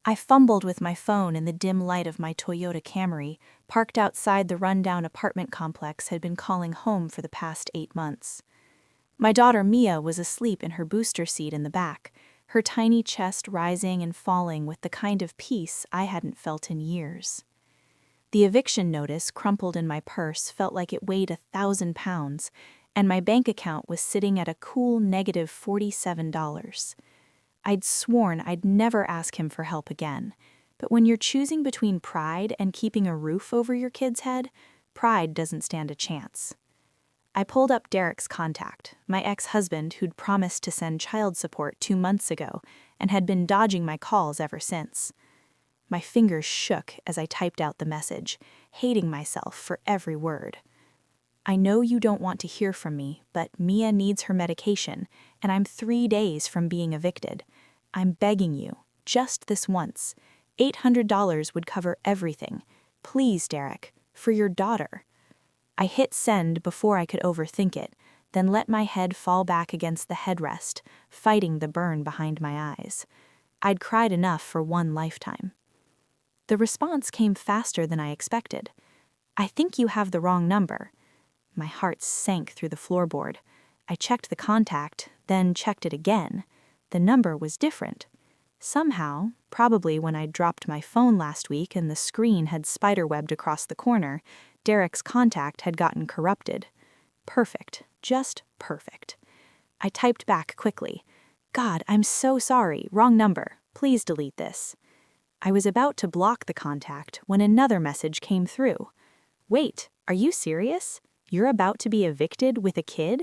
I fumbled with my phone in the dim light of my Toyota Camry, parked outside the rundown apartment complex had been calling home for the past 8 months. My daughter Mia was asleep in her booster seat in the back, her tiny chest rising and falling with the kind of peace I hadn't felt in years. The eviction notice crumpled in my purse felt like it weighed 1,000 pounds, and my bank account was sitting at a cool negative $47. I'd sworn I'd never ask him for help again, but when you're choosing between pride and keeping a roof over your kid's head, pride doesn't stand a chance. I pulled up Derek's contact, my ex-husband who'd promised to send child support 2 months ago and had been dodging my calls ever since. My fingers shook as I typed out the message, hating myself for every word. I know you don't want to hear from me, but Mia needs her medication, and I'm 3 days from being evicted. I'm begging you, just this once. $800 would cover everything. Please, Derek, for your daughter. I hit send before I could overthink it, then let my head fall back against the headrest, fighting the burn behind my eyes. I'd cried enough for one lifetime. The response came faster than I expected. I think you have the wrong number. My heart sank through the floorboard. I checked the contact, then checked it again. The number was different. Somehow, probably when I dropped my phone last week and the screen had spiderwebbed across the corner, Derek's contact had gotten corrupted. Perfect. Just perfect. I typed back quickly. God, I'm so sorry. Wrong number. Please delete this. I was about to block the contact when another message came through. Wait, are you serious? You're about to be evicted with a kid?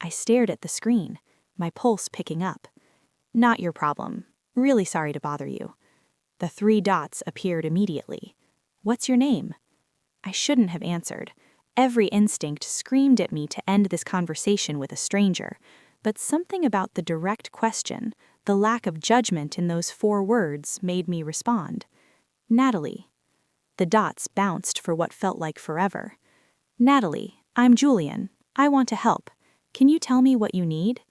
I stared at the screen, my pulse picking up. Not your problem. Really sorry to bother you. The 3 dots appeared immediately. What's your name? I shouldn't have answered. Every instinct screamed at me to end this conversation with a stranger, but something about the direct question, the lack of judgment in those 4 words, made me respond. Natalie. The dots bounced for what felt like forever. Natalie, I'm Julian. I want to help. Can you tell me what you need?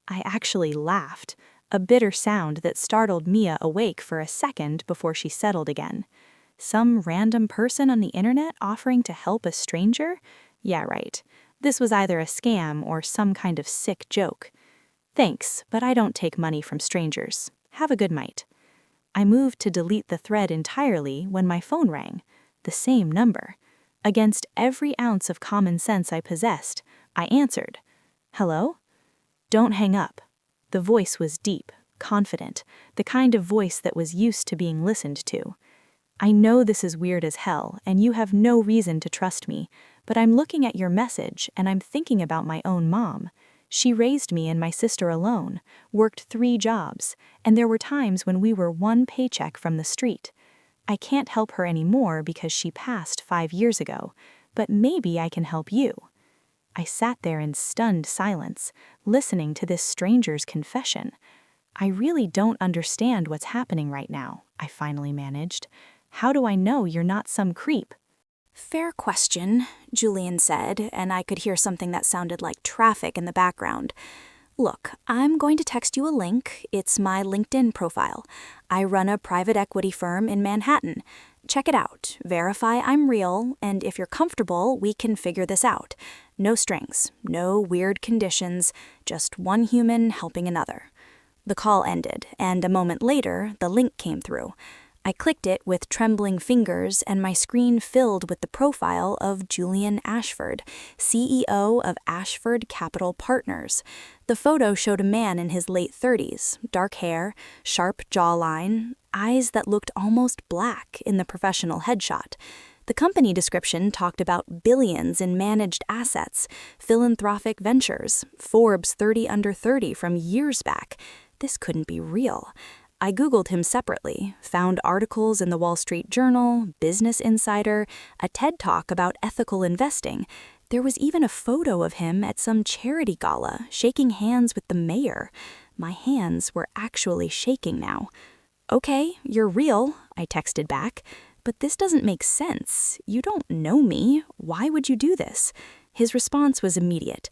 I actually laughed, a bitter sound that startled Mia awake for a second before she settled again. Some random person on the internet offering to help a stranger? Yeah, right. This was either a scam or some kind of sick joke. Thanks, but I don't take money from strangers. Have a good night. I moved to delete the thread entirely when my phone rang. The same number. Against every ounce of common sense I possessed, I answered. Hello? Don't hang up. The voice was deep, confident, the kind of voice that was used to being listened to. I know this is weird as hell, and you have no reason to trust me, but I'm looking at your message and I'm thinking about my own mom. She raised me and my sister alone, worked 3 jobs, and there were times when we were 1 paycheck from the street. I can't help her anymore because she passed 5 years ago, but maybe I can help you. I sat there in stunned silence, listening to this stranger's confession. I really don't understand what's happening right now, I finally managed. How do I know you're not some creep? Fair question, Julian said, and I could hear something that sounded like traffic in the background. Look, I'm going to text you a link. It's my LinkedIn profile. I run a private equity firm in Manhattan. Check it out, verify I'm real, and if you're comfortable, we can figure this out. No strings, no weird conditions, just one human helping another. The call ended, and a moment later, the link came through. I clicked it with trembling fingers, and my screen filled with the profile of Julian Ashford, CEO of Ashford Capital Partners. The photo showed a man in his late 30s, dark hair, sharp jawline, eyes that looked almost black in the professional headshot. The company description talked about billions in managed assets, philanthropic ventures, Forbes 30 under 30 from years back. This couldn't be real. I Googled him separately, found articles in the Wall Street Journal, Business Insider, a TED Talk about ethical investing. There was even a photo of him at some charity gala, shaking hands with the mayor. My hands were actually shaking now. Okay, you're real, I texted back. But this doesn't make sense. You don't know me. Why would you do this? His response was immediate.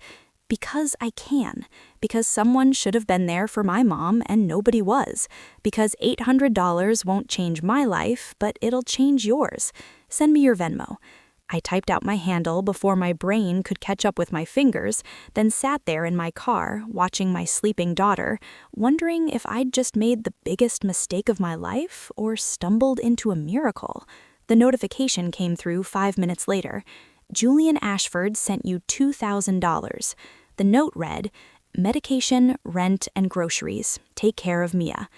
Because I can. Because someone should have been there for my mom and nobody was. Because $800 won't change my life, but it'll change yours. Send me your Venmo. I typed out my handle before my brain could catch up with my fingers, then sat there in my car, watching my sleeping daughter, wondering if I'd just made the biggest mistake of my life or stumbled into a miracle. The notification came through 5 minutes later. Julian Ashford sent you $2,000. The note read, "Medication, rent, and groceries. Take care of Mia."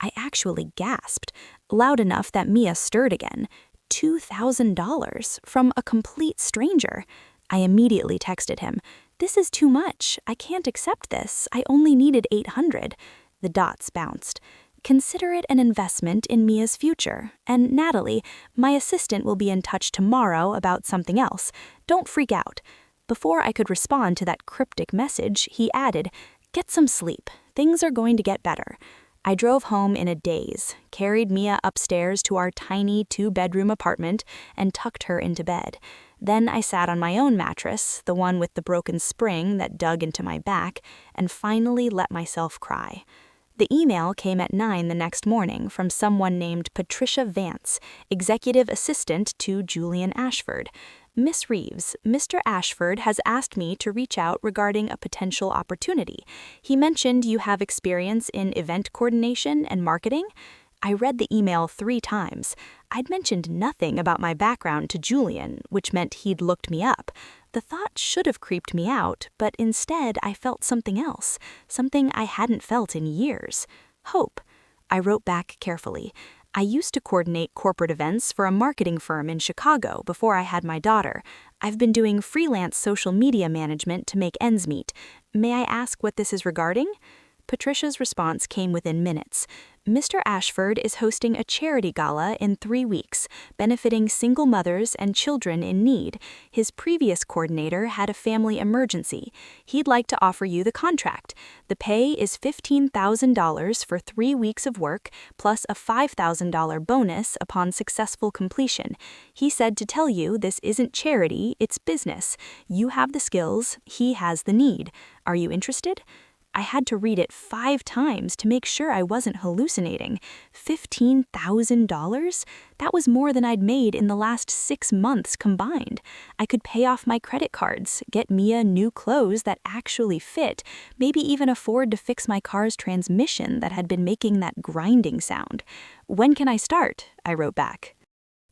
I actually gasped, loud enough that Mia stirred again. $2,000 from a complete stranger. I immediately texted him, "This is too much. I can't accept this. I only needed $800. The dots bounced. "Consider it an investment in Mia's future. And Natalie, my assistant, will be in touch tomorrow about something else. Don't freak out." Before I could respond to that cryptic message, he added, "Get some sleep. Things are going to get better." I drove home in a daze, carried Mia upstairs to our tiny 2-bedroom apartment, and tucked her into bed. Then I sat on my own mattress, the one with the broken spring that dug into my back, and finally let myself cry. The email came at 9 the next morning from someone named Patricia Vance, executive assistant to Julian Ashford. "Miss Reeves, Mr. Ashford has asked me to reach out regarding a potential opportunity. He mentioned you have experience in event coordination and marketing." I read the email 3 times. I'd mentioned nothing about my background to Julian, which meant he'd looked me up. The thought should have creeped me out, but instead I felt something else, something I hadn't felt in years. Hope. I wrote back carefully. "I used to coordinate corporate events for a marketing firm in Chicago before I had my daughter. I've been doing freelance social media management to make ends meet. May I ask what this is regarding?" Patricia's response came within minutes. "Mr. Ashford is hosting a charity gala in 3 weeks, benefiting single mothers and children in need. His previous coordinator had a family emergency. He'd like to offer you the contract. The pay is $15,000 for 3 weeks of work, plus a $5,000 bonus upon successful completion. He said to tell you this isn't charity, it's business. You have the skills, he has the need. Are you interested?" I had to read it 5 times to make sure I wasn't hallucinating. $15,000? That was more than I'd made in the last 6 months combined. I could pay off my credit cards, get Mia new clothes that actually fit, maybe even afford to fix my car's transmission that had been making that grinding sound. "When can I start?" I wrote back.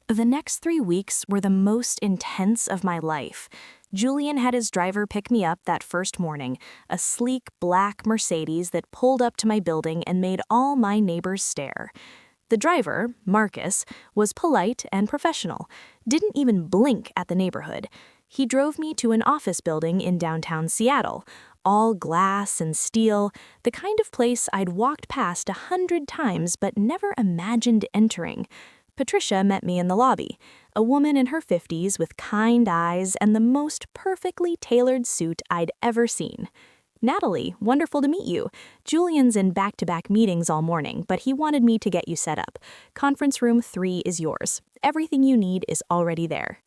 The next 3 weeks were the most intense of my life. Julian had his driver pick me up that first morning, a sleek black Mercedes that pulled up to my building and made all my neighbors stare. The driver, Marcus, was polite and professional, didn't even blink at the neighborhood. He drove me to an office building in downtown Seattle, all glass and steel, the kind of place I'd walked past 100 times but never imagined entering. Patricia met me in the lobby, a woman in her 50s with kind eyes and the most perfectly tailored suit I'd ever seen. "Natalie, wonderful to meet you. Julian's in back-to-back meetings all morning, but he wanted me to get you set up. Conference room 3 is yours. Everything you need is already there."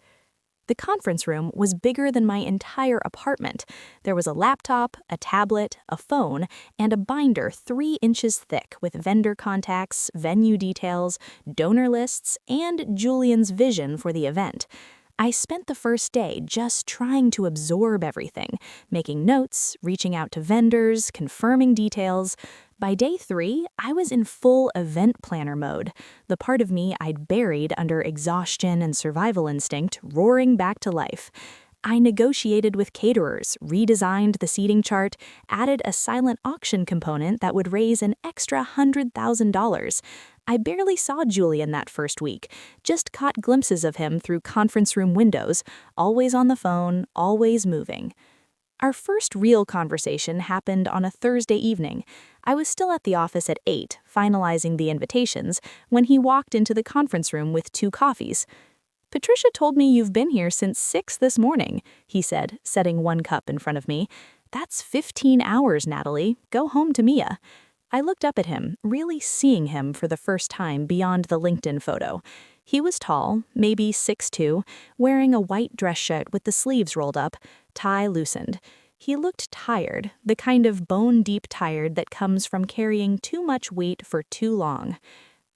The conference room was bigger than my entire apartment. There was a laptop, a tablet, a phone, and a binder 3 inches thick with vendor contacts, venue details, donor lists, and Julian's vision for the event. I spent the first day just trying to absorb everything, making notes, reaching out to vendors, confirming details. By day 3, I was in full event planner mode, the part of me I'd buried under exhaustion and survival instinct roaring back to life. I negotiated with caterers, redesigned the seating chart, added a silent auction component that would raise an extra $100,000. I barely saw Julian that first week, just caught glimpses of him through conference room windows, always on the phone, always moving. Our first real conversation happened on a Thursday evening. I was still at the office at 8, finalizing the invitations, when he walked into the conference room with 2 coffees. "Patricia told me you've been here since 6 this morning," he said, setting 1 cup in front of me. "That's 15 hours, Natalie. Go home to Mia." I looked up at him, really seeing him for the first time beyond the LinkedIn photo. He was tall, maybe 6'2", wearing a white dress shirt with the sleeves rolled up, tie loosened. He looked tired, the kind of bone-deep tired that comes from carrying too much weight for too long.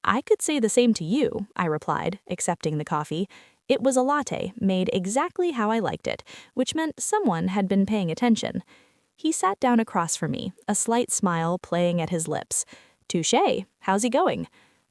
"I could say the same to you," I replied, accepting the coffee. It was a latte, made exactly how I liked it, which meant someone had been paying attention. He sat down across from me, a slight smile playing at his lips. "Touché, how's he going?"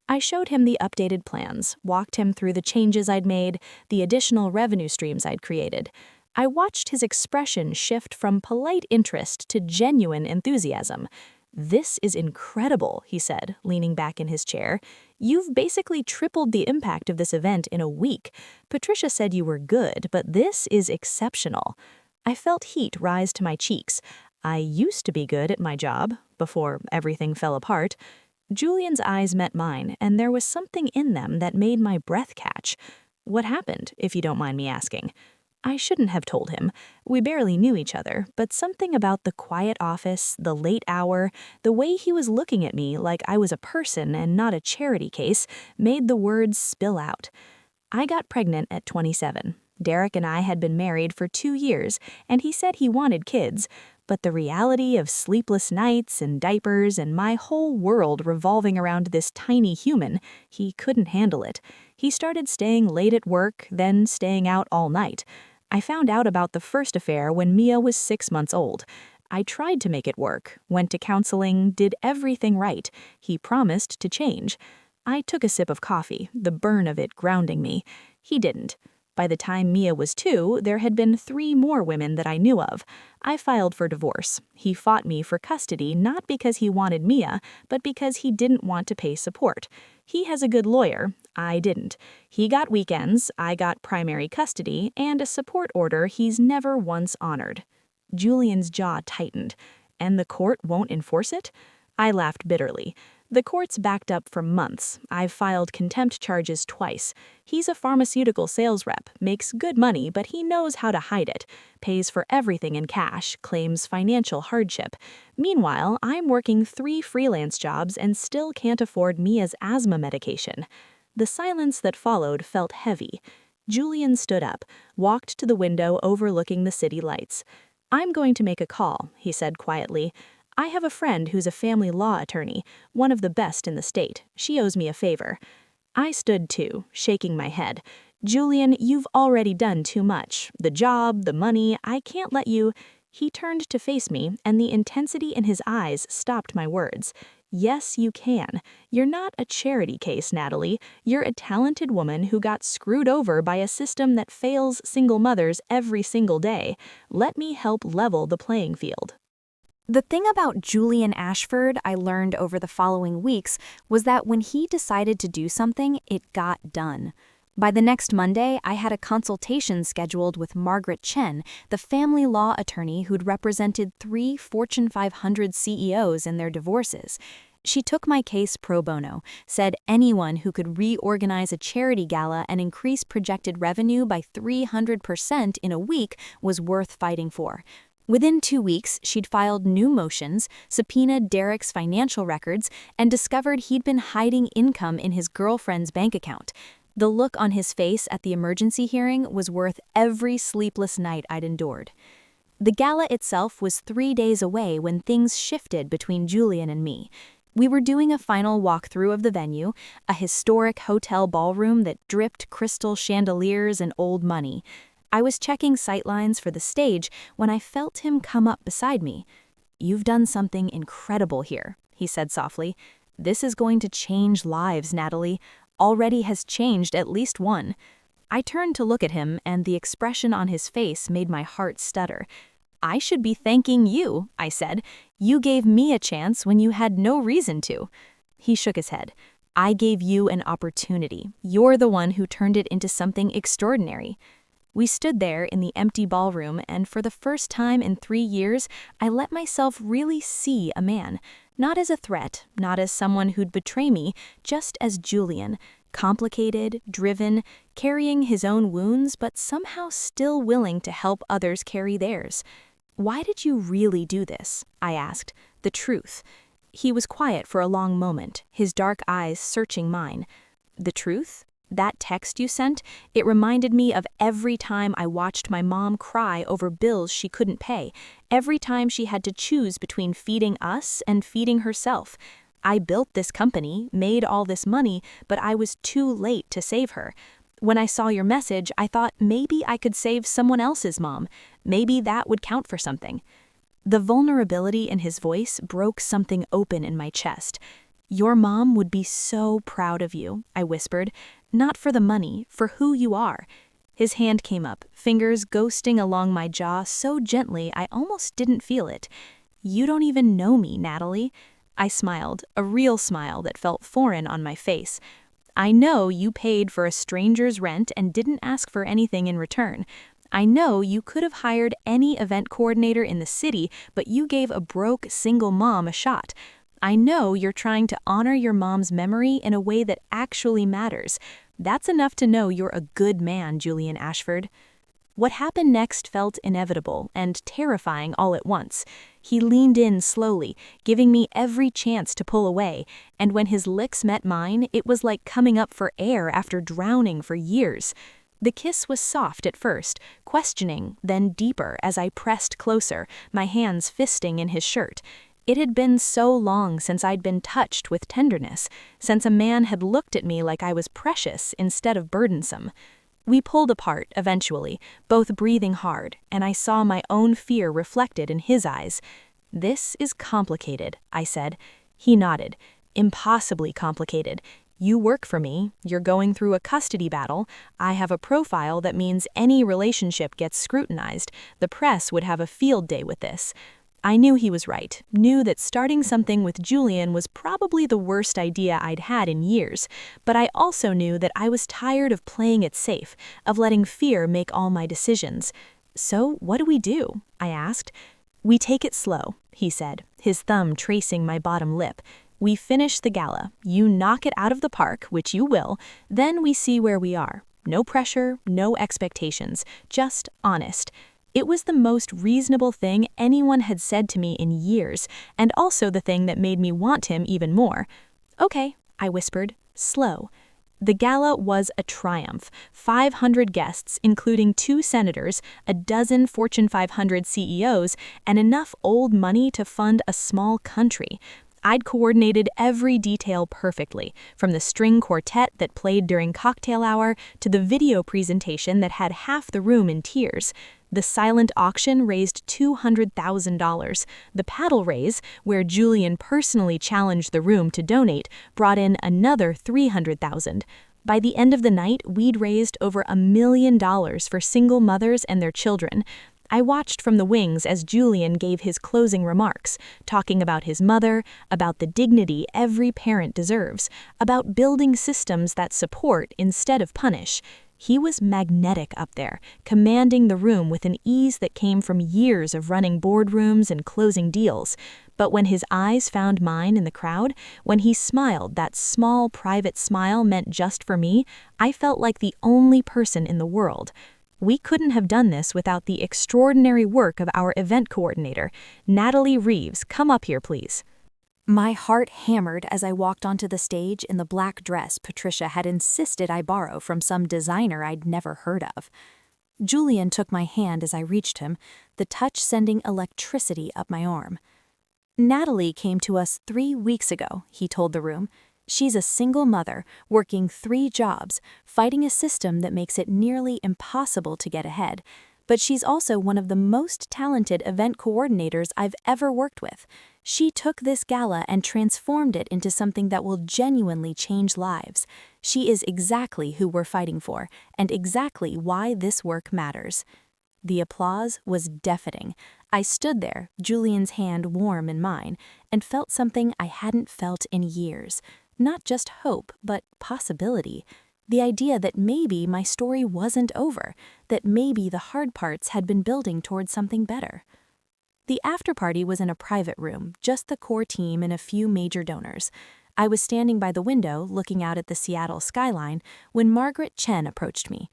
I showed him the updated plans, walked him through the changes I'd made, the additional revenue streams I'd created. I watched his expression shift from polite interest to genuine enthusiasm. "This is incredible," he said, leaning back in his chair. "You've basically tripled the impact of this event in a week. Patricia said you were good, but this is exceptional." I felt heat rise to my cheeks. I used to be good at my job, before everything fell apart. Julian's eyes met mine, and there was something in them that made my breath catch. "What happened, if you don't mind me asking?" I shouldn't have told him. We barely knew each other, but something about the quiet office, the late hour, the way he was looking at me like I was a person and not a charity case, made the words spill out. I got pregnant at 27. Derek and I had been married for 2 years, and he said he wanted kids, but the reality of sleepless nights and diapers and my whole world revolving around this tiny human, he couldn't handle it. He started staying late at work, then staying out all night. I found out about the first affair when Mia was 6 months old. I tried to make it work, went to counseling, did everything right. He promised to change. I took a sip of coffee, the burn of it grounding me. He didn't. By the time Mia was 2, there had been 3 more women that I knew of. I filed for divorce. He fought me for custody not because he wanted Mia, but because he didn't want to pay support. He has a good lawyer. I didn't. He got weekends, I got primary custody, and a support order he's never once honored. Julian's jaw tightened. "And the court won't enforce it?" I laughed bitterly. "The court's backed up for months. I've filed contempt charges twice. He's a pharmaceutical sales rep, makes good money, but he knows how to hide it, pays for everything in cash, claims financial hardship. Meanwhile, I'm working 3 freelance jobs and still can't afford Mia's asthma medication." The silence that followed felt heavy. Julian stood up, walked to the window overlooking the city lights. "I'm going to make a call," he said quietly. "I have a friend who's a family law attorney, one of the best in the state. She owes me a favor." I stood too, shaking my head. "Julian, you've already done too much. The job, the money, I can't let you—" He turned to face me, and the intensity in his eyes stopped my words. "Yes, you can. You're not a charity case, Natalie. You're a talented woman who got screwed over by a system that fails single mothers every single day. Let me help level the playing field." The thing about Julian Ashford I learned over the following weeks was that when he decided to do something, it got done. By the next Monday, I had a consultation scheduled with Margaret Chen, the family law attorney who'd represented 3 Fortune 500 CEOs in their divorces. She took my case pro bono, said anyone who could reorganize a charity gala and increase projected revenue by 300% in a week was worth fighting for. Within 2 weeks, she'd filed new motions, subpoenaed Derek's financial records, and discovered he'd been hiding income in his girlfriend's bank account. The look on his face at the emergency hearing was worth every sleepless night I'd endured. The gala itself was 3 days away when things shifted between Julian and me. We were doing a final walkthrough of the venue, a historic hotel ballroom that dripped crystal chandeliers and old money. I was checking sightlines for the stage when I felt him come up beside me. "You've done something incredible here," he said softly. "This is going to change lives, Natalie. Already has changed at least one." I turned to look at him, and the expression on his face made my heart stutter. "I should be thanking you," I said. "You gave me a chance when you had no reason to." He shook his head. "I gave you an opportunity. You're the one who turned it into something extraordinary." We stood there in the empty ballroom, and for the first time in 3 years, I let myself really see a man. Not as a threat, not as someone who'd betray me, just as Julian. Complicated, driven, carrying his own wounds, but somehow still willing to help others carry theirs. "Why did you really do this?" I asked. The truth. He was quiet for a long moment, his dark eyes searching mine. "The truth? That text you sent, it reminded me of every time I watched my mom cry over bills she couldn't pay, every time she had to choose between feeding us and feeding herself. I built this company, made all this money, but I was too late to save her. When I saw your message, I thought maybe I could save someone else's mom. Maybe that would count for something. The vulnerability in his voice broke something open in my chest. Your mom would be so proud of you, I whispered, not for the money, for who you are. His hand came up, fingers ghosting along my jaw so gently I almost didn't feel it. You don't even know me, Natalie. I smiled, a real smile that felt foreign on my face. I know you paid for a stranger's rent and didn't ask for anything in return. I know you could have hired any event coordinator in the city, but you gave a broke single mom a shot. I know you're trying to honor your mom's memory in a way that actually matters. That's enough to know you're a good man, Julian Ashford. What happened next felt inevitable and terrifying all at once. He leaned in slowly, giving me every chance to pull away, and when his lips met mine, it was like coming up for air after drowning for years. The kiss was soft at first, questioning, then deeper as I pressed closer, my hands fisting in his shirt. It had been so long since I'd been touched with tenderness, since a man had looked at me like I was precious instead of burdensome. We pulled apart, eventually, both breathing hard, and I saw my own fear reflected in his eyes. "This is complicated," I said. He nodded. "Impossibly complicated. You work for me, you're going through a custody battle, I have a profile that means any relationship gets scrutinized, the press would have a field day with this." I knew he was right, knew that starting something with Julian was probably the worst idea I'd had in years, but I also knew that I was tired of playing it safe, of letting fear make all my decisions. "So what do we do?" I asked. "We take it slow," he said, his thumb tracing my bottom lip. "We finish the gala, you knock it out of the park, which you will, then we see where we are. No pressure, no expectations, just honest." It was the most reasonable thing anyone had said to me in years, and also the thing that made me want him even more. "Okay," I whispered, slow. The gala was a triumph. 500 guests, including 2 senators, a dozen Fortune 500 CEOs, and enough old money to fund a small country. I'd coordinated every detail perfectly, from the string quartet that played during cocktail hour to the video presentation that had half the room in tears. The silent auction raised $200,000. The paddle raise, where Julian personally challenged the room to donate, brought in another $300,000. By the end of the night, we'd raised over $1 million for single mothers and their children. I watched from the wings as Julian gave his closing remarks, talking about his mother, about the dignity every parent deserves, about building systems that support instead of punish. He was magnetic up there, commanding the room with an ease that came from years of running boardrooms and closing deals. But when his eyes found mine in the crowd, when he smiled that small private smile meant just for me, I felt like the only person in the world. We couldn't have done this without the extraordinary work of our event coordinator. Natalie Reeves, come up here, please. My heart hammered as I walked onto the stage in the black dress Patricia had insisted I borrow from some designer I'd never heard of. Julian took my hand as I reached him, the touch sending electricity up my arm. "Natalie came to us 3 weeks ago," he told the room. "She's a single mother, working 3 jobs, fighting a system that makes it nearly impossible to get ahead. But she's also one of the most talented event coordinators I've ever worked with. She took this gala and transformed it into something that will genuinely change lives. She is exactly who we're fighting for, and exactly why this work matters." The applause was deafening. I stood there, Julian's hand warm in mine, and felt something I hadn't felt in years. Not just hope, but possibility. The idea that maybe my story wasn't over, that maybe the hard parts had been building towards something better. The after-party was in a private room, just the core team and a few major donors. I was standing by the window, looking out at the Seattle skyline, when Margaret Chen approached me.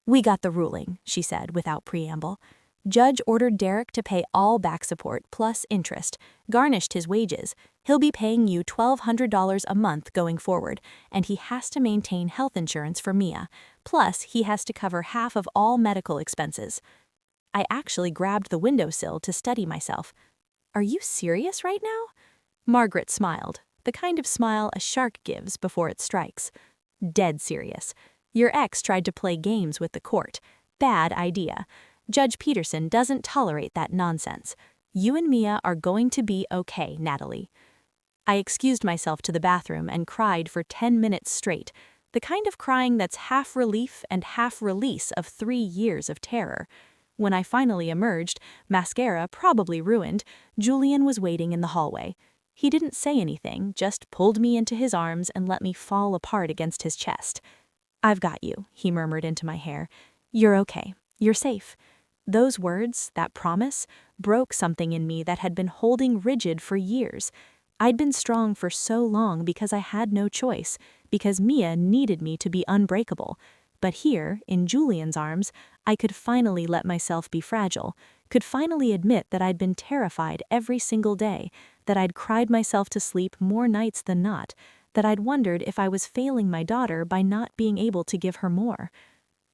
"We got the ruling," she said without preamble. Judge ordered Derek to pay all back support plus interest, garnished his wages. He'll be paying you $1,200 a month going forward, and he has to maintain health insurance for Mia. Plus, he has to cover half of all medical expenses. I actually grabbed the windowsill to steady myself. Are you serious right now? Margaret smiled, the kind of smile a shark gives before it strikes. Dead serious. Your ex tried to play games with the court. Bad idea. Judge Peterson doesn't tolerate that nonsense. You and Mia are going to be okay, Natalie. I excused myself to the bathroom and cried for 10 minutes straight, the kind of crying that's half relief and half release of 3 years of terror. When I finally emerged, mascara probably ruined, Julian was waiting in the hallway. He didn't say anything, just pulled me into his arms and let me fall apart against his chest. "I've got you," he murmured into my hair. "You're okay. You're safe." Those words, that promise, broke something in me that had been holding rigid for years. I'd been strong for so long because I had no choice, because Mia needed me to be unbreakable. But here, in Julian's arms, I could finally let myself be fragile, could finally admit that I'd been terrified every single day, that I'd cried myself to sleep more nights than not, that I'd wondered if I was failing my daughter by not being able to give her more.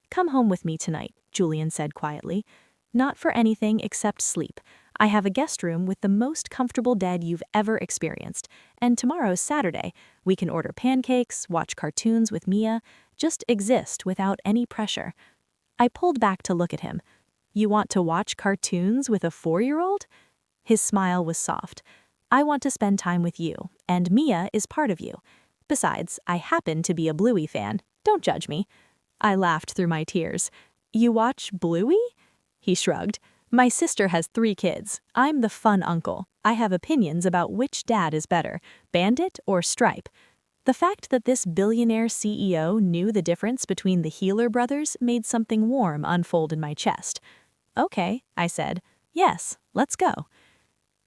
"Come home with me tonight," Julian said quietly. "Not for anything except sleep. I have a guest room with the most comfortable bed you've ever experienced, and tomorrow's Saturday. We can order pancakes, watch cartoons with Mia, just exist without any pressure." I pulled back to look at him. "You want to watch cartoons with a 4-year-old? His smile was soft. "I want to spend time with you, and Mia is part of you. Besides, I happen to be a Bluey fan. Don't judge me." I laughed through my tears. "You watch Bluey?" He shrugged. "My sister has 3 kids. I'm the fun uncle. I have opinions about which dad is better, Bandit or Stripe." The fact that this billionaire CEO knew the difference between the Healer brothers made something warm unfold in my chest. "Okay," I said. "Yes, let's go."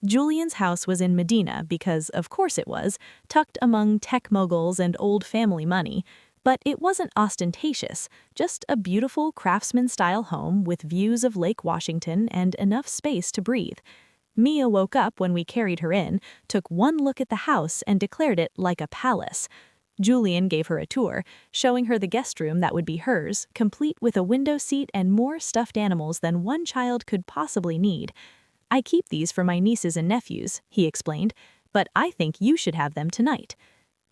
Julian's house was in Medina because, of course it was, tucked among tech moguls and old family money. But it wasn't ostentatious, just a beautiful craftsman-style home with views of Lake Washington and enough space to breathe. Mia woke up when we carried her in, took one look at the house and declared it like a palace. Julian gave her a tour, showing her the guest room that would be hers, complete with a window seat and more stuffed animals than one child could possibly need. "I keep these for my nieces and nephews," he explained, "but I think you should have them tonight."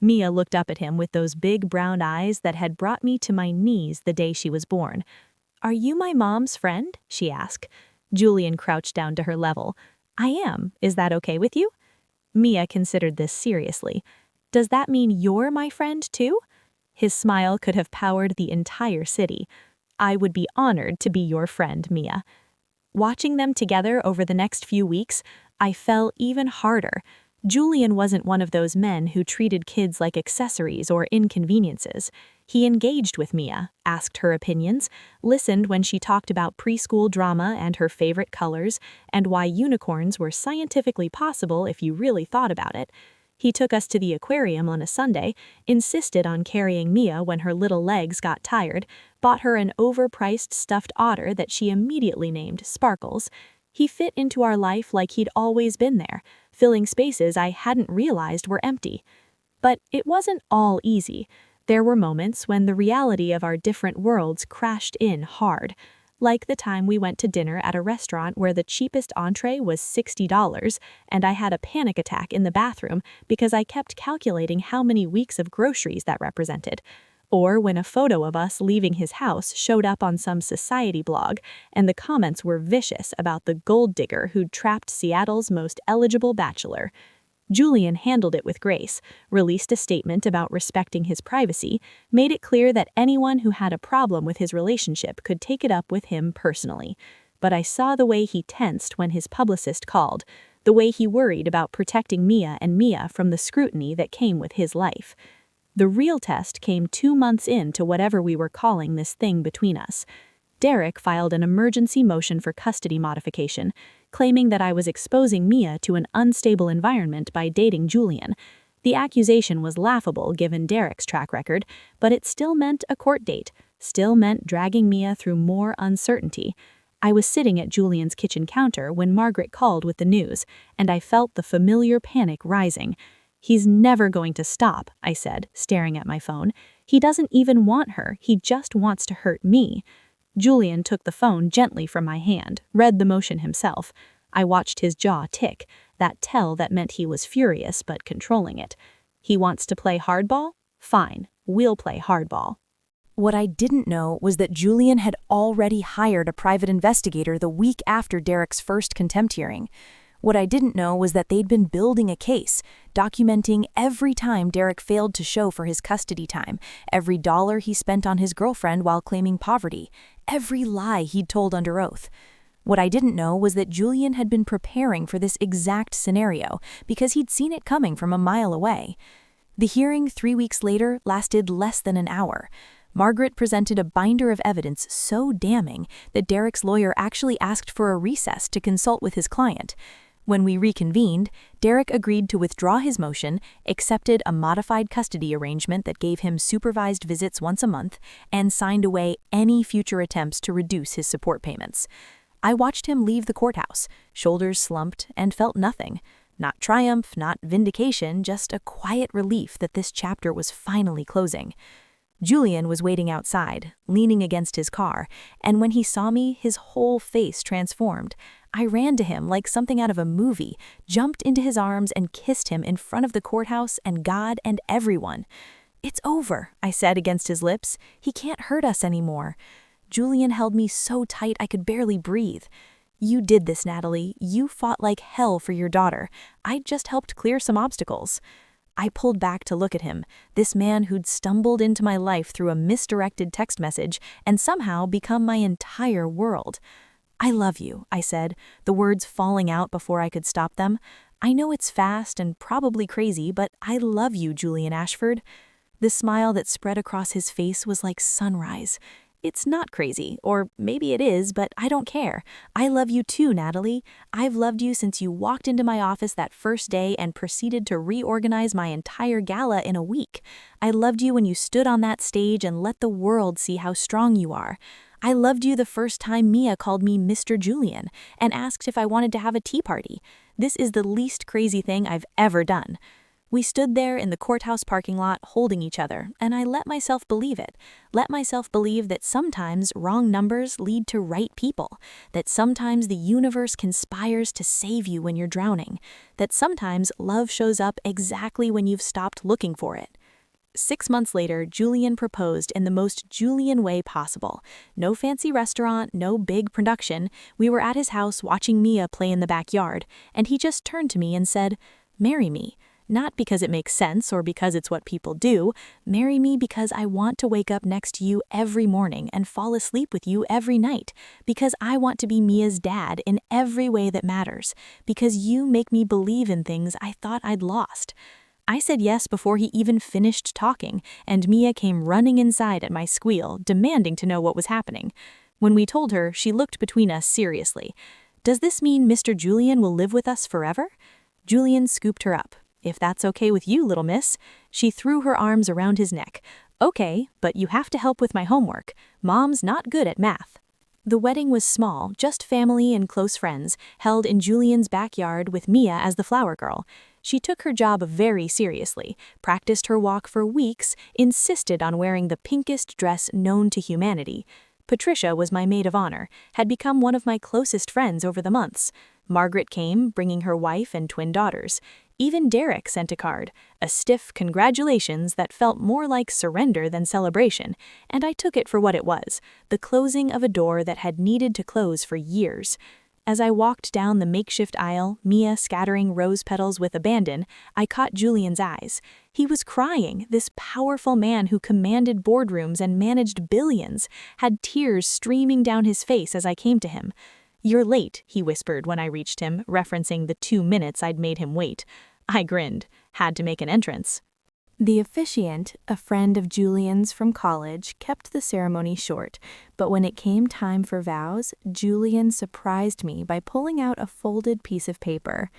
Mia looked up at him with those big brown eyes that had brought me to my knees the day she was born. "Are you my mom's friend?" she asked. Julian crouched down to her level. "I am. Is that okay with you?" Mia considered this seriously. "Does that mean you're my friend too?" His smile could have powered the entire city. "I would be honored to be your friend, Mia." Watching them together over the next few weeks, I fell even harder. Julian wasn't one of those men who treated kids like accessories or inconveniences. He engaged with Mia, asked her opinions, listened when she talked about preschool drama and her favorite colors, and why unicorns were scientifically possible if you really thought about it. He took us to the aquarium on a Sunday, insisted on carrying Mia when her little legs got tired, bought her an overpriced stuffed otter that she immediately named Sparkles. He fit into our life like he'd always been there, filling spaces I hadn't realized were empty. But it wasn't all easy. There were moments when the reality of our different worlds crashed in hard. Like the time we went to dinner at a restaurant where the cheapest entree was $60, and I had a panic attack in the bathroom because I kept calculating how many weeks of groceries that represented. Or when a photo of us leaving his house showed up on some society blog, and the comments were vicious about the gold digger who'd trapped Seattle's most eligible bachelor. Julian handled it with grace, released a statement about respecting his privacy, made it clear that anyone who had a problem with his relationship could take it up with him personally. But I saw the way he tensed when his publicist called, the way he worried about protecting Mia and Mia from the scrutiny that came with his life. The real test came 2 months into whatever we were calling this thing between us. Derek filed an emergency motion for custody modification, claiming that I was exposing Mia to an unstable environment by dating Julian. The accusation was laughable given Derek's track record, but it still meant a court date, still meant dragging Mia through more uncertainty. I was sitting at Julian's kitchen counter when Margaret called with the news, and I felt the familiar panic rising. "He's never going to stop," I said, staring at my phone. "He doesn't even want her, he just wants to hurt me." Julian took the phone gently from my hand, read the motion himself. I watched his jaw tick, that tell that meant he was furious but controlling it. "He wants to play hardball? Fine, we'll play hardball." What I didn't know was that Julian had already hired a private investigator the week after Derek's first contempt hearing. What I didn't know was that they'd been building a case, documenting every time Derek failed to show for his custody time, every dollar he spent on his girlfriend while claiming poverty, every lie he'd told under oath. What I didn't know was that Julian had been preparing for this exact scenario because he'd seen it coming from a mile away. The hearing 3 weeks later lasted less than an hour. Margaret presented a binder of evidence so damning that Derek's lawyer actually asked for a recess to consult with his client. When we reconvened, Derek agreed to withdraw his motion, accepted a modified custody arrangement that gave him supervised visits once a month, and signed away any future attempts to reduce his support payments. I watched him leave the courthouse, shoulders slumped, and felt nothing. Not triumph, not vindication, just a quiet relief that this chapter was finally closing. Julian was waiting outside, leaning against his car, and when he saw me, his whole face transformed. I ran to him like something out of a movie, jumped into his arms and kissed him in front of the courthouse and God and everyone. "It's over," I said against his lips. "He can't hurt us anymore." Julian held me so tight I could barely breathe. "You did this, Natalie. You fought like hell for your daughter. I just helped clear some obstacles." I pulled back to look at him, this man who'd stumbled into my life through a misdirected text message and somehow become my entire world. "I love you," I said, the words falling out before I could stop them. "I know it's fast and probably crazy, but I love you, Julian Ashford." The smile that spread across his face was like sunrise. "It's not crazy, or maybe it is, but I don't care. I love you too, Natalie. I've loved you since you walked into my office that first day and proceeded to reorganize my entire gala in a week. I loved you when you stood on that stage and let the world see how strong you are. I loved you the first time Mia called me Mr. Julian and asked if I wanted to have a tea party. This is the least crazy thing I've ever done." We stood there in the courthouse parking lot holding each other, and I let myself believe it. Let myself believe that sometimes wrong numbers lead to right people, that sometimes the universe conspires to save you when you're drowning, that sometimes love shows up exactly when you've stopped looking for it. 6 months later, Julian proposed in the most Julian way possible. No fancy restaurant, no big production. We were at his house watching Mia play in the backyard, and he just turned to me and said, "Marry me. Not because it makes sense or because it's what people do. Marry me because I want to wake up next to you every morning and fall asleep with you every night. Because I want to be Mia's dad in every way that matters. Because you make me believe in things I thought I'd lost." I said yes before he even finished talking, and Mia came running inside at my squeal, demanding to know what was happening. When we told her, she looked between us seriously. "Does this mean Mr. Julian will live with us forever?" Julian scooped her up. "If that's okay with you, little miss." She threw her arms around his neck. "Okay, but you have to help with my homework. Mom's not good at math." The wedding was small, just family and close friends, held in Julian's backyard with Mia as the flower girl. She took her job very seriously, practiced her walk for weeks, insisted on wearing the pinkest dress known to humanity. Patricia was my maid of honor, had become one of my closest friends over the months. Margaret came, bringing her wife and twin daughters. Even Derek sent a card, a stiff congratulations that felt more like surrender than celebration, and I took it for what it was, the closing of a door that had needed to close for years. As I walked down the makeshift aisle, Mia scattering rose petals with abandon, I caught Julian's eyes. He was crying, this powerful man who commanded boardrooms and managed billions, had tears streaming down his face as I came to him. "You're late," he whispered when I reached him, referencing the 2 minutes I'd made him wait. I grinned, had to make an entrance. The officiant, a friend of Julian's from college, kept the ceremony short, but when it came time for vows, Julian surprised me by pulling out a folded piece of paper.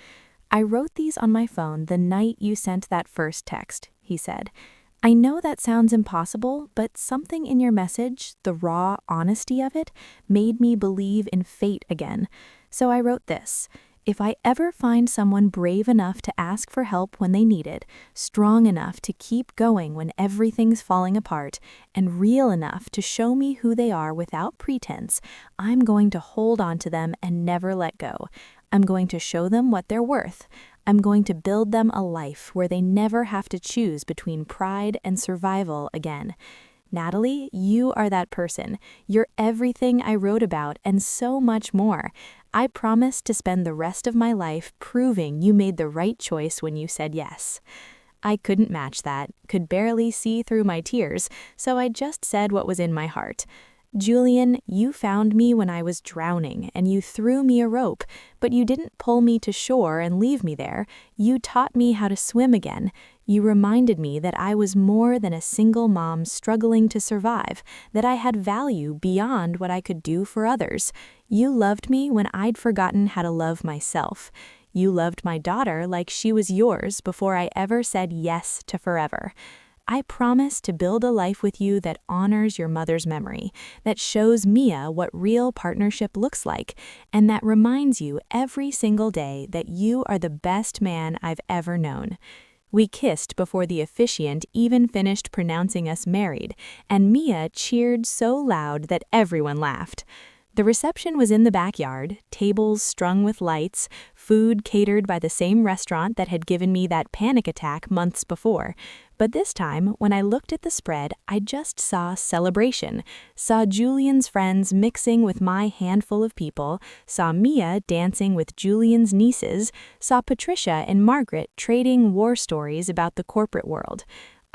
"I wrote these on my phone the night you sent that first text," he said. I know that sounds impossible, but something in your message, the raw honesty of it, made me believe in fate again. So I wrote this. If I ever find someone brave enough to ask for help when they need it, strong enough to keep going when everything's falling apart, and real enough to show me who they are without pretense, I'm going to hold on to them and never let go. I'm going to show them what they're worth. I'm going to build them a life where they never have to choose between pride and survival again. Natalie, you are that person. You're everything I wrote about and so much more. I promise to spend the rest of my life proving you made the right choice when you said yes. I couldn't match that, could barely see through my tears, so I just said what was in my heart. Julian, you found me when I was drowning and you threw me a rope, but you didn't pull me to shore and leave me there. You taught me how to swim again. You reminded me that I was more than a single mom struggling to survive, that I had value beyond what I could do for others. You loved me when I'd forgotten how to love myself. You loved my daughter like she was yours before I ever said yes to forever. I promise to build a life with you that honors your mother's memory, that shows Mia what real partnership looks like, and that reminds you every single day that you are the best man I've ever known. We kissed before the officiant even finished pronouncing us married, and Mia cheered so loud that everyone laughed. The reception was in the backyard, tables strung with lights, food catered by the same restaurant that had given me that panic attack months before. But this time, when I looked at the spread, I just saw celebration, saw Julian's friends mixing with my handful of people, saw Mia dancing with Julian's nieces, saw Patricia and Margaret trading war stories about the corporate world.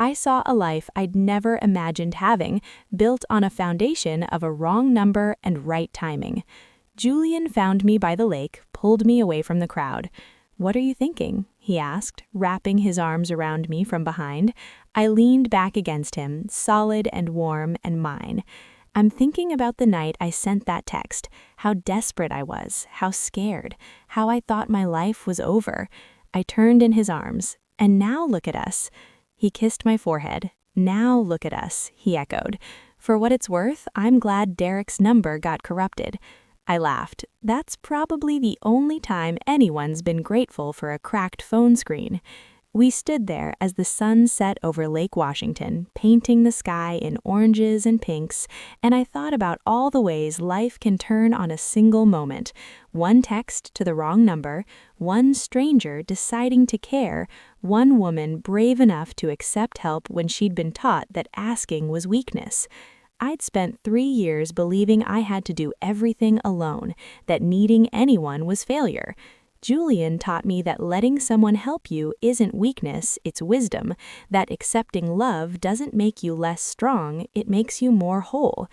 I saw a life I'd never imagined having, built on a foundation of a wrong number and right timing. Julian found me by the lake, pulled me away from the crowd. "What are you thinking?" he asked, wrapping his arms around me from behind. I leaned back against him, solid and warm and mine. "I'm thinking about the night I sent that text, how desperate I was, how scared, how I thought my life was over." I turned in his arms. "And now look at us." He kissed my forehead. "Now look at us," he echoed. "For what it's worth, I'm glad Derek's number got corrupted." I laughed. That's probably the only time anyone's been grateful for a cracked phone screen. We stood there as the sun set over Lake Washington, painting the sky in oranges and pinks, and I thought about all the ways life can turn on a single moment. One text to the wrong number, one stranger deciding to care, one woman brave enough to accept help when she'd been taught that asking was weakness. I'd spent 3 years believing I had to do everything alone, that needing anyone was failure. Julian taught me that letting someone help you isn't weakness, it's wisdom, that accepting love doesn't make you less strong, it makes you more whole.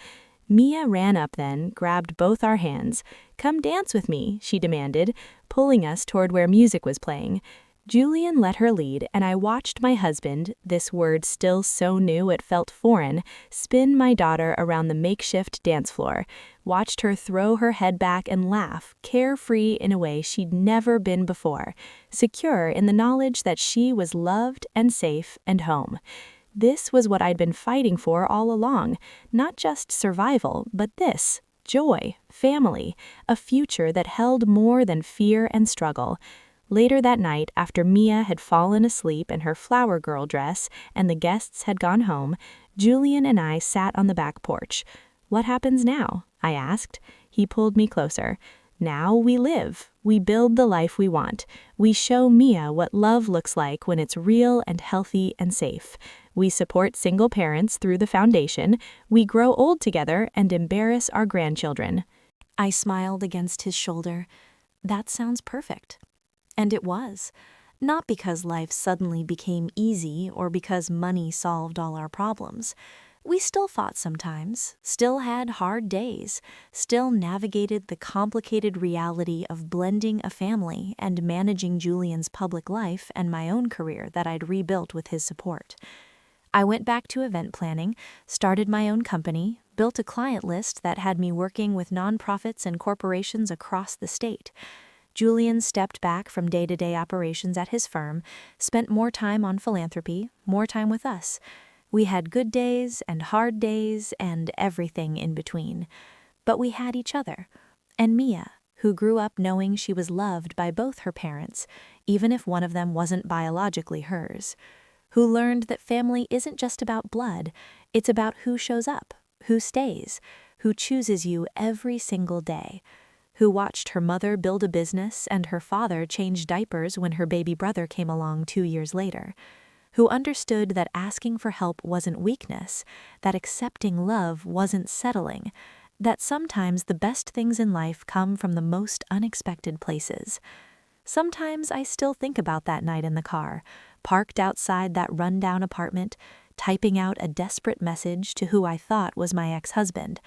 Mia ran up then, grabbed both our hands. "Come dance with me," she demanded, pulling us toward where music was playing. Julian let her lead, and I watched my husband, this word still so new it felt foreign, spin my daughter around the makeshift dance floor, watched her throw her head back and laugh, carefree in a way she'd never been before, secure in the knowledge that she was loved and safe and home. This was what I'd been fighting for all along, not just survival, but this, joy, family, a future that held more than fear and struggle. Later that night, after Mia had fallen asleep in her flower girl dress and the guests had gone home, Julian and I sat on the back porch. "What happens now?" I asked. He pulled me closer. "Now we live. We build the life we want. We show Mia what love looks like when it's real and healthy and safe. We support single parents through the foundation. We grow old together and embarrass our grandchildren." I smiled against his shoulder. That sounds perfect. And it was. Not because life suddenly became easy or because money solved all our problems. We still fought sometimes, still had hard days, still navigated the complicated reality of blending a family and managing Julian's public life and my own career that I'd rebuilt with his support. I went back to event planning, started my own company, built a client list that had me working with nonprofits and corporations across the state. Julian stepped back from day-to-day operations at his firm, spent more time on philanthropy, more time with us. We had good days and hard days and everything in between. But we had each other. And Mia, who grew up knowing she was loved by both her parents, even if one of them wasn't biologically hers. Who learned that family isn't just about blood, it's about who shows up, who stays, who chooses you every single day. Who watched her mother build a business and her father change diapers when her baby brother came along 2 years later. Who understood that asking for help wasn't weakness, that accepting love wasn't settling, that sometimes the best things in life come from the most unexpected places. Sometimes I still think about that night in the car, parked outside that rundown apartment, typing out a desperate message to who I thought was my ex-husband.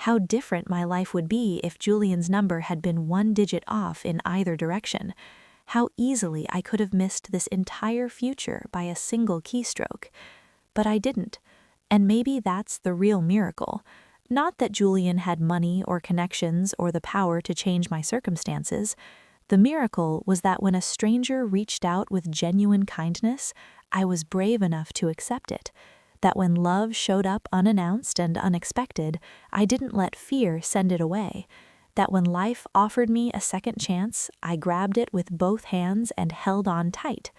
How different my life would be if Julian's number had been 1 digit off in either direction. How easily I could have missed this entire future by a single keystroke. But I didn't. And maybe that's the real miracle. Not that Julian had money or connections or the power to change my circumstances. The miracle was that when a stranger reached out with genuine kindness, I was brave enough to accept it. That when love showed up unannounced and unexpected, I didn't let fear send it away. That when life offered me a second chance, I grabbed it with both hands and held on tight.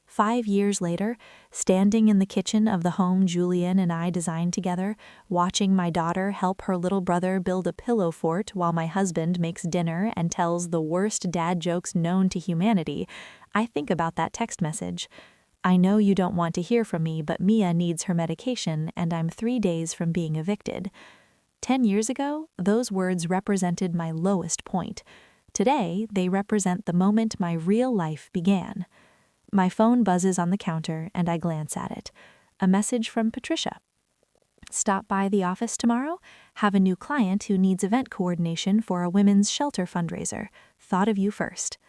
5 years later, standing in the kitchen of the home Julian and I designed together, watching my daughter help her little brother build a pillow fort while my husband makes dinner and tells the worst dad jokes known to humanity, I think about that text message. I know you don't want to hear from me, but Mia needs her medication and I'm 3 days from being evicted. 10 years ago, those words represented my lowest point. Today, they represent the moment my real life began. My phone buzzes on the counter and I glance at it. A message from Patricia. Stop by the office tomorrow? Have a new client who needs event coordination for a women's shelter fundraiser. Thought of you first.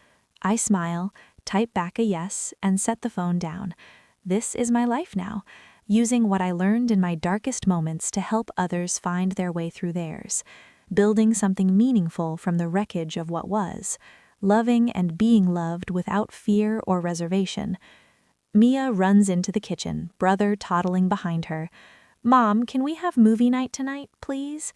I smile, type back a yes, and set the phone down. This is my life now, using what I learned in my darkest moments to help others find their way through theirs, building something meaningful from the wreckage of what was. Loving and being loved without fear or reservation. Mia runs into the kitchen, brother toddling behind her. Mom, can we have movie night tonight, please?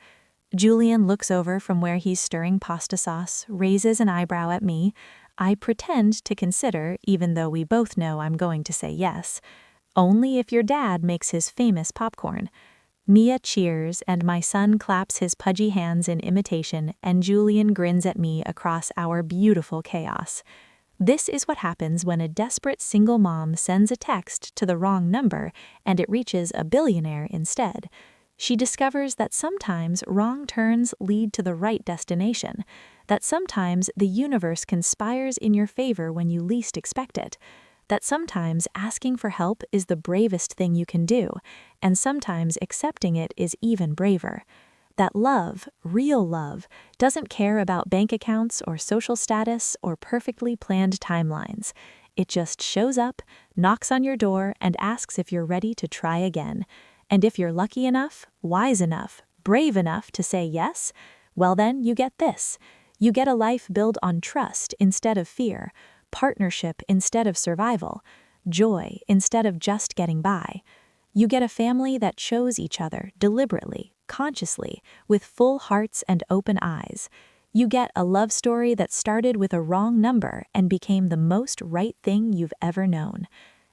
Julian looks over from where he's stirring pasta sauce, raises an eyebrow at me. I pretend to consider, even though we both know I'm going to say yes. Only if your dad makes his famous popcorn. Mia cheers, and my son claps his pudgy hands in imitation, and Julian grins at me across our beautiful chaos. This is what happens when a desperate single mom sends a text to the wrong number and it reaches a billionaire instead. She discovers that sometimes wrong turns lead to the right destination, that sometimes the universe conspires in your favor when you least expect it. That sometimes asking for help is the bravest thing you can do, and sometimes accepting it is even braver. That love, real love, doesn't care about bank accounts or social status or perfectly planned timelines. It just shows up, knocks on your door, and asks if you're ready to try again. And if you're lucky enough, wise enough, brave enough to say yes, well then you get this. You get a life built on trust instead of fear, partnership instead of survival, joy instead of just getting by. You get a family that chose each other deliberately, consciously, with full hearts and open eyes. You get a love story that started with a wrong number and became the most right thing you've ever known.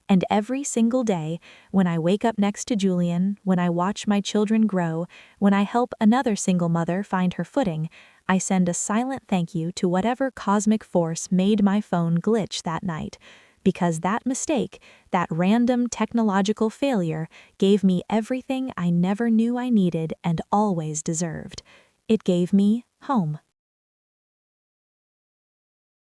And every single day, when I wake up next to Julian, when I watch my children grow, when I help another single mother find her footing, I send a silent thank you to whatever cosmic force made my phone glitch that night. Because that mistake, that random technological failure, gave me everything I never knew I needed and always deserved. It gave me home.